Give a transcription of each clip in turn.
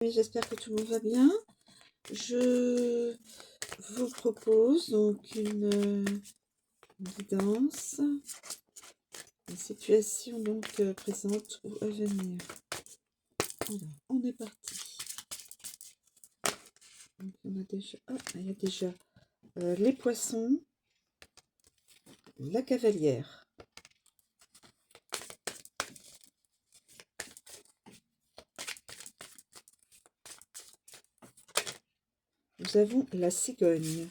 Oui, j'espère que tout le monde va bien. Je vous propose donc une guidance, une situation donc présente ou à venir. Alors, on est parti. Donc, on a déjà, il y a déjà les poissons, la cavalière. Nous avons la cigogne.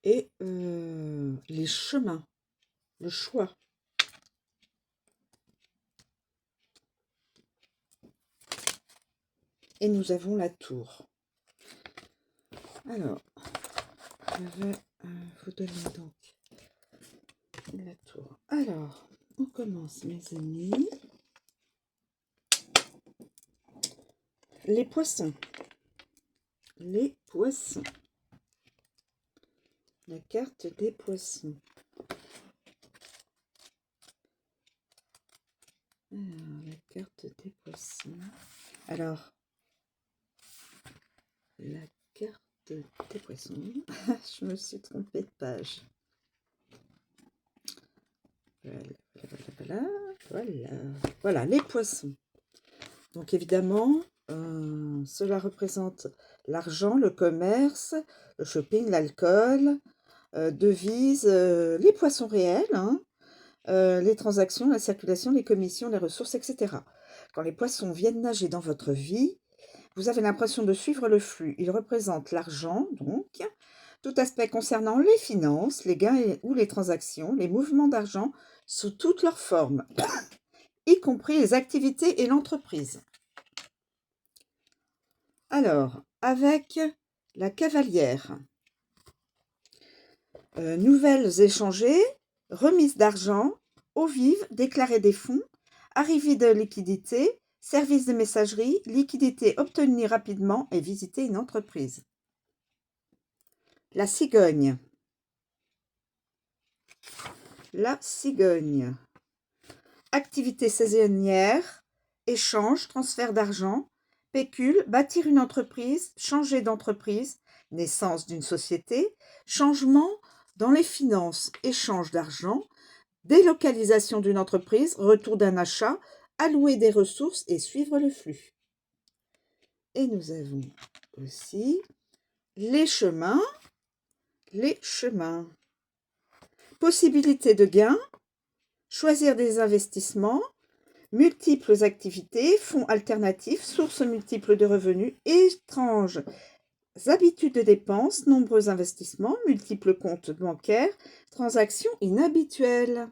Et les chemins, le choix. Et nous avons la tour. Alors, je vais vous donner donc la tour. Alors, on commence, mes amis. Les poissons. Les poissons. La carte des poissons. Alors, la carte des poissons. Alors, la carte des poissons. Je me suis trompée de page. Voilà, les poissons. Donc évidemment, cela représente l'argent, le commerce, le shopping, l'alcool, devises, les poissons réels, hein, les transactions, la circulation, les commissions, les ressources, etc. Quand les poissons viennent nager dans votre vie, vous avez l'impression de suivre le flux. Ils représentent l'argent, donc, tout aspect concernant les finances, les gains ou les transactions, les mouvements d'argent sous toutes leurs formes, y compris les activités et l'entreprise. Alors, avec la cavalière, nouvelles échangées, remise d'argent, eau vive, déclarer des fonds, arrivée de liquidité, service de messagerie, liquidité obtenue rapidement et visiter une entreprise. La cigogne. La cigogne. Activité saisonnière, échange, transfert d'argent, pécule, bâtir une entreprise, changer d'entreprise, naissance d'une société, changement dans les finances, échange d'argent, délocalisation d'une entreprise, retour d'un achat, allouer des ressources et suivre le flux. Et nous avons aussi les chemins. Les chemins. Possibilité de gain, choisir des investissements, multiples activités, fonds alternatifs, sources multiples de revenus, étranges habitudes de dépenses, nombreux investissements, multiples comptes bancaires, transactions inhabituelles.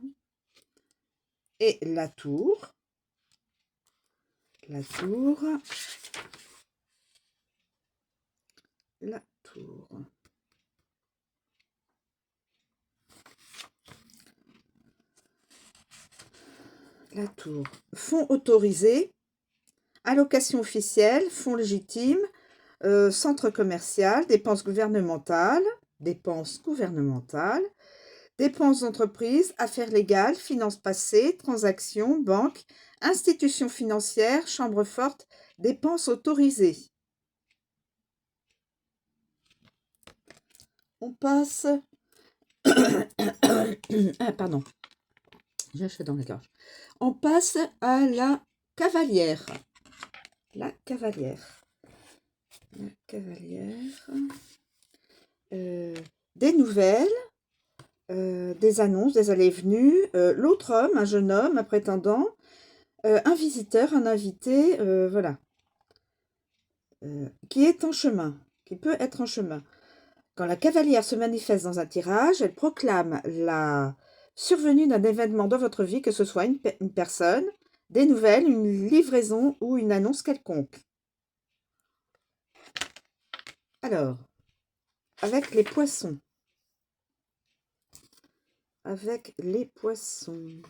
Et la tour. La tour. La tour. La tour. Fonds autorisés, allocation officielle, fonds légitimes, centre commercial, dépenses gouvernementales, dépenses d'entreprise, affaires légales, finances passées, transactions, banques, institutions financières, chambre forte, dépenses autorisées. On passe... pardon, j'ai un cheveu dans la gorge. On passe à la cavalière. La cavalière. La cavalière. Des nouvelles, des annonces, des allées et venues. L'autre homme, un jeune homme, un prétendant, un visiteur, un invité, voilà. Qui est en chemin, qui peut être en chemin. Quand la cavalière se manifeste dans un tirage, elle proclame la survenue d'un événement dans votre vie, que ce soit une personne, des nouvelles, une livraison ou une annonce quelconque. Alors, avec les poissons. Avec les poissons.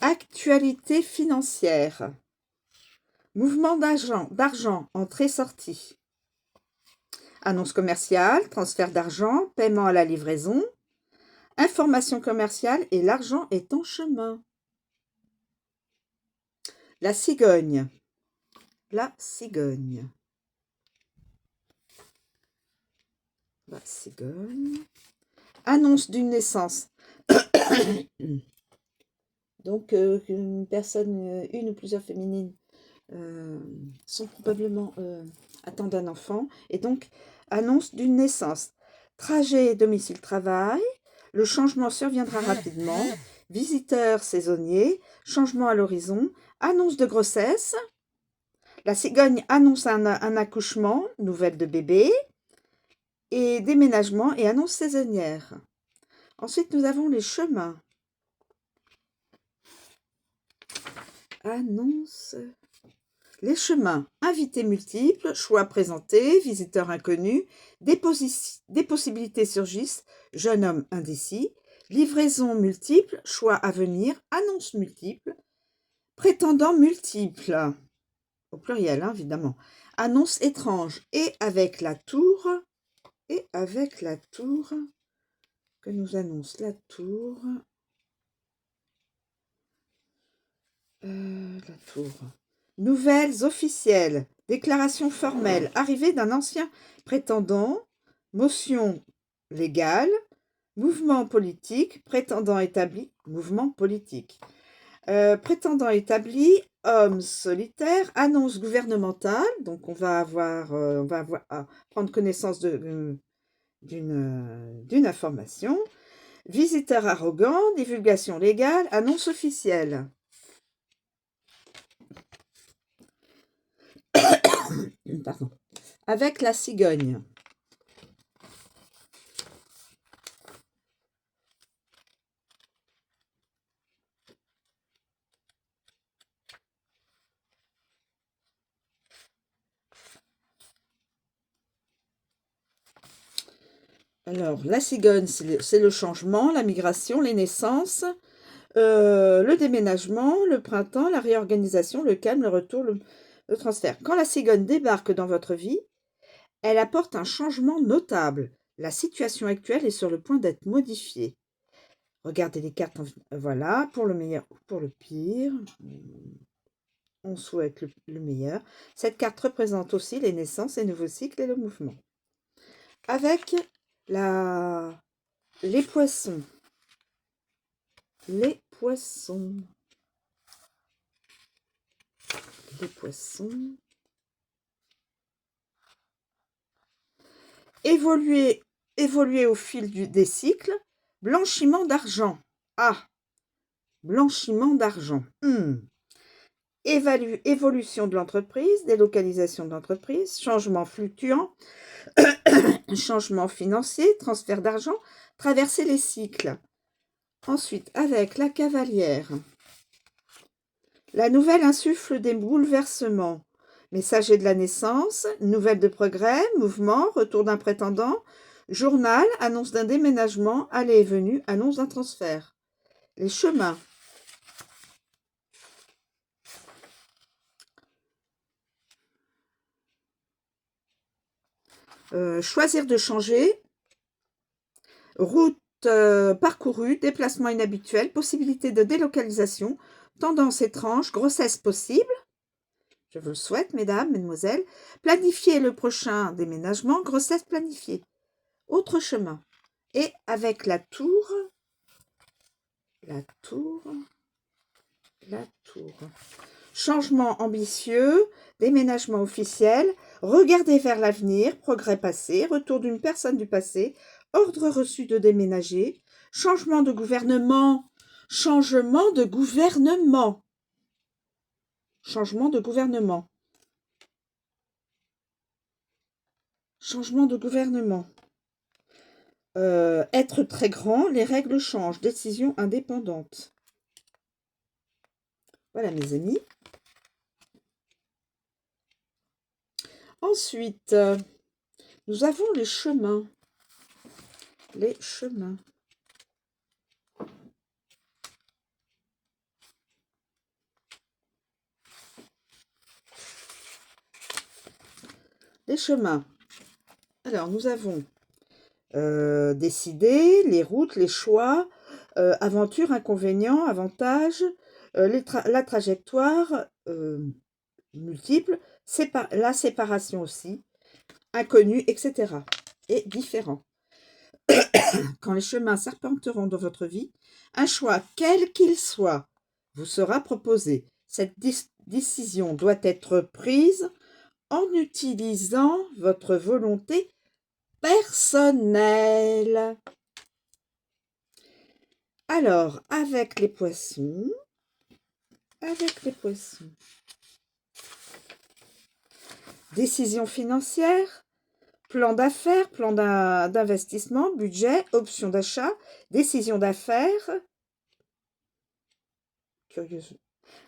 Actualité financière. Mouvement d'argent, entrée-sortie. Annonce commerciale, transfert d'argent, paiement à la livraison, information commerciale et l'argent est en chemin. La cigogne. La cigogne. La cigogne. Annonce d'une naissance. Donc, une personne, une ou plusieurs féminines sont probablement attendent un enfant. Et donc, annonce d'une naissance. Trajet domicile-travail. Le changement surviendra rapidement. Visiteur saisonnier. Changement à l'horizon. Annonce de grossesse. La cigogne annonce un accouchement, nouvelle de bébé. Et déménagement et annonce saisonnière. Ensuite, nous avons les chemins. Annonce. Les chemins. Invités multiples, choix présentés, visiteurs inconnus, des possibilités surgissent, jeune homme indécis, livraison multiple, choix à venir, annonce multiple, prétendants multiples, au pluriel hein, évidemment, annonce étrange, et avec la tour que nous annonce la tour, Nouvelles officielles, déclaration formelle, arrivée d'un ancien prétendant, motion légale, mouvement politique, prétendant établi, mouvement politique. Prétendant établi, homme solitaire, annonce gouvernementale, donc on va avoir à prendre connaissance d'une information, visiteur arrogant, divulgation légale, annonce officielle. Pardon. Avec la cigogne. Alors, la cigogne, c'est le changement, la migration, les naissances, le déménagement, le printemps, la réorganisation, le calme, le retour, le transfert. Quand la cigogne débarque dans votre vie, elle apporte un changement notable. La situation actuelle est sur le point d'être modifiée. Regardez les cartes, voilà, pour le meilleur ou pour le pire. On souhaite le meilleur. Cette carte représente aussi les naissances, les nouveaux cycles et le mouvement. Avec les poissons. Les poissons. Les poissons. Évoluer au fil des cycles. Blanchiment d'argent. Ah, blanchiment d'argent. Évolution de l'entreprise, délocalisation de l'entreprise, changement fluctuant, changement financier, transfert d'argent, traverser les cycles. Ensuite, avec la cavalière. La nouvelle insuffle des bouleversements. Messager de la naissance, nouvelle de progrès, mouvement, retour d'un prétendant, journal, annonce d'un déménagement, aller et venue, annonce d'un transfert. Les chemins. Choisir de changer, route parcourue, déplacement inhabituel, possibilité de délocalisation, tendance étrange, grossesse possible, je vous le souhaite, mesdames, mesdemoiselles, planifier le prochain déménagement, grossesse planifiée, autre chemin. Et avec la tour, changement ambitieux, déménagement officiel, regarder vers l'avenir, progrès passé, retour d'une personne du passé, ordre reçu de déménager, changement de gouvernement, changement de gouvernement, changement de gouvernement, changement de gouvernement. Être très grand, les règles changent, décision indépendante. Voilà mes amis. Ensuite, nous avons les chemins. Les chemins. Les chemins. Alors, nous avons décider, les routes, les choix, aventures, inconvénients, avantages, la trajectoire multiple, la séparation aussi, inconnu, etc. Et différent. Quand les chemins serpenteront dans votre vie, un choix, quel qu'il soit, vous sera proposé. Cette décision doit être prise en utilisant votre volonté personnelle. Alors, avec les poissons, décision financière, plan d'affaires, plan d'investissement, budget, option d'achat, décision d'affaires. Curieuse.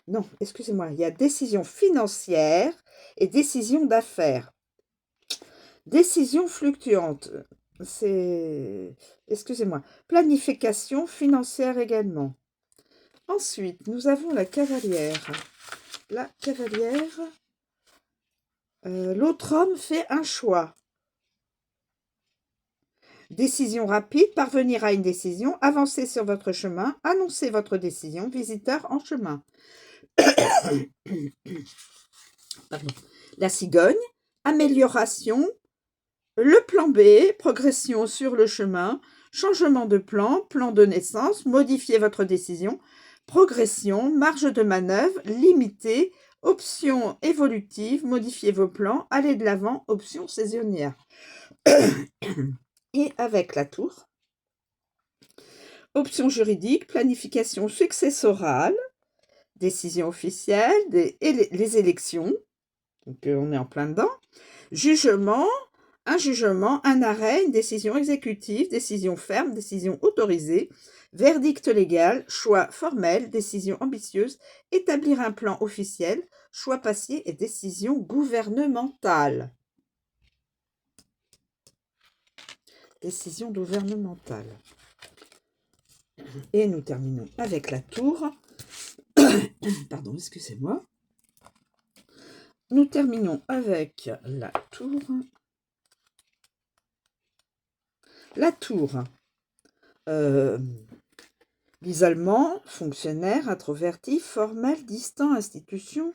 Non, excusez-moi, il y a décision financière et décision d'affaires. Décision fluctuante, c'est... Excusez-moi. Planification financière également. Ensuite, nous avons la cavalière. La cavalière, l'autre homme fait un choix. Décision rapide, parvenir à une décision, avancer sur votre chemin, annoncer votre décision, visiteur en chemin. Pardon. La cigogne, amélioration, le plan B, progression sur le chemin, changement de plan, plan de naissance, modifier votre décision, progression, marge de manœuvre, limiter, option évolutive, modifier vos plans, aller de l'avant, option saisonnière. Et avec la tour, option juridique, planification successorale, décision officielle, les élections, donc on est en plein dedans, jugement, un arrêt, une décision exécutive, décision ferme, décision autorisée, verdict légal, choix formel, décision ambitieuse, établir un plan officiel, choix passé et décision gouvernementale. Décision gouvernementale. Et nous terminons avec la tour. Pardon, excusez-moi. Nous terminons avec la tour. La tour. L'isolement, fonctionnaire, introverti, formel, distant, institution,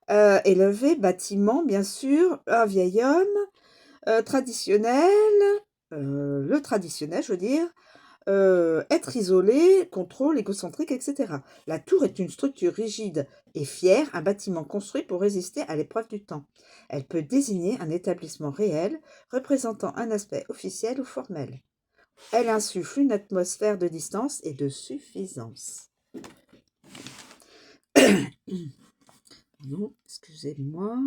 élevé, bâtiment, bien sûr, un vieil homme, traditionnel, le traditionnel, je veux dire, être isolé, contrôle, égocentrique, etc. La tour est une structure rigide et fière, un bâtiment construit pour résister à l'épreuve du temps. Elle peut désigner un établissement réel, représentant un aspect officiel ou formel. Elle insuffle une atmosphère de distance et de suffisance. Non, excusez-moi.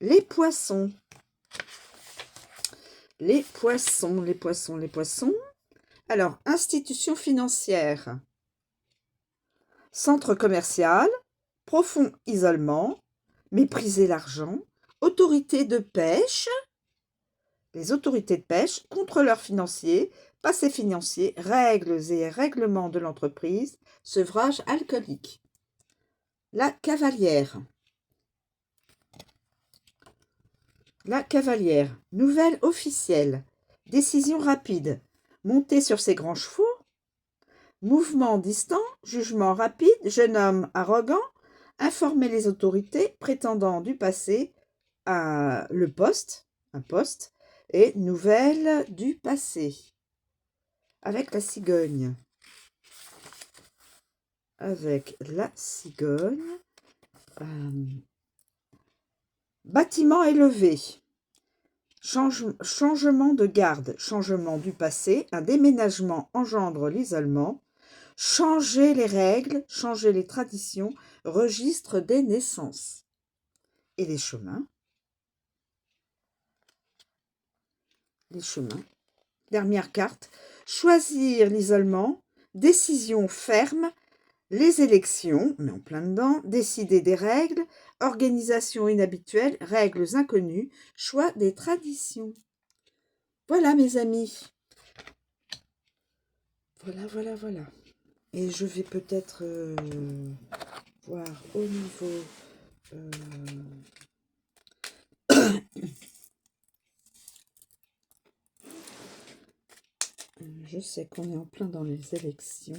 Les poissons. Les poissons. Alors, institution financière. Centre commercial. Profond isolement. Mépriser l'argent. Autorité de pêche. Les autorités de pêche. Contrôleurs financiers. Passé financier. Règles et règlements de l'entreprise. Sevrage alcoolique. La cavalière. La cavalière. Nouvelle officielle. Décision rapide. Monter sur ses grands chevaux. Mouvement distant. Jugement rapide. Jeune homme arrogant. Informer les autorités. Prétendant du passé. Un poste. Et nouvelle du passé. Avec la cigogne. Bâtiment élevé. Changement de garde, changement du passé, un déménagement engendre l'isolement, changer les règles, changer les traditions, registre des naissances. Et les chemins. Dernière carte, choisir l'isolement, décision ferme, les élections, on est en plein dedans, décider des règles, organisation inhabituelle, règles inconnues, choix des traditions. Voilà mes amis. Voilà. Et je vais peut-être voir au niveau je sais qu'on est en plein dans les élections.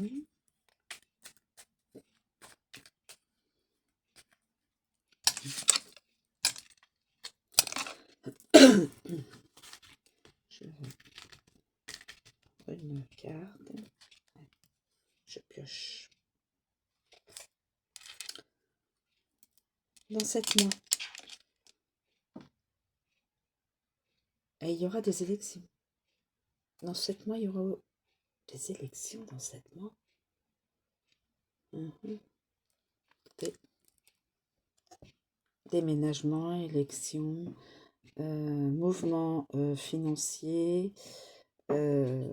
Je prends une carte. Je pioche. Dans 7 mois. Et il y aura des élections. Dans 7 mois, il y aura des élections dans 7 mois. Déménagement, élections, mouvement financier, un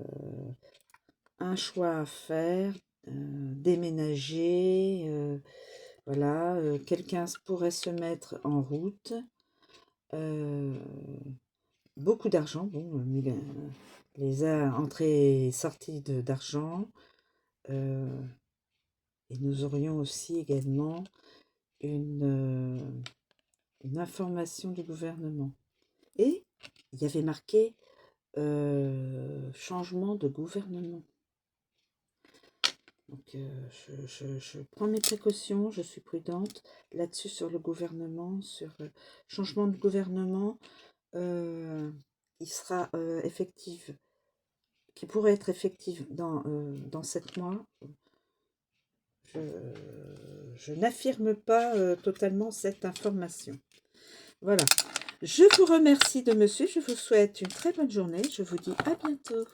choix à faire, déménager, voilà, quelqu'un pourrait se mettre en route, beaucoup d'argent, bon, les entrées et sorties d'argent, et nous aurions aussi également une information du gouvernement. Et il y avait marqué changement de gouvernement. Donc je prends mes précautions, je suis prudente là-dessus sur le gouvernement, sur changement de gouvernement. Il sera effectif, qui pourrait être effectif dans 7 mois. Je n'affirme pas totalement cette information. Voilà. Je vous remercie de me suivre. Je vous souhaite une très bonne journée. Je vous dis à bientôt.